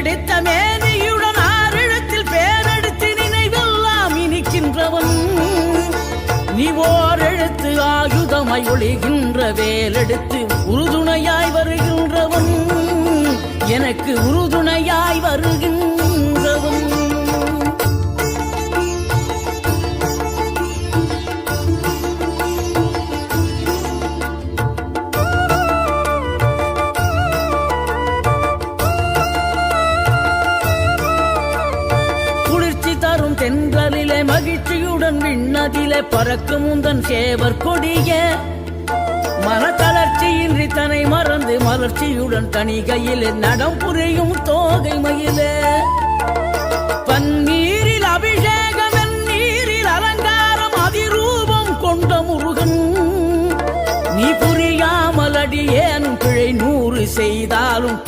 எடுத்த மேனியுடன் ஆறிடத்தில் பேரெடுத்து நினைவெல்லாம் இனிக்கின்றவன் நீ ஓர் எழுத்து ஆயுதமாய் ஒளிகின்ற வேலெடுத்து உறுதுணையாய் வருகின்றவன் எனக்கு உறுதுணையாய் வருகின்றவன் தென்றலிலே மகிழ்ச்சியுடன் விண்ணதிலே பறக்கும் உந்தன் சேவர் கொடிய மனத்தளர்ச்சியின்றி தன்னை மறந்து மலர்ச்சியுடன் தனிகையில் நடம் புரியும் தோகை மயிலே பன்னீரில் அபிஷேகம் நீரில் அலங்காரம் அதிரூபம் கொண்ட முருகன் நீ புரியாமல் அடியேனும் பிழை 100 செய்தாலும்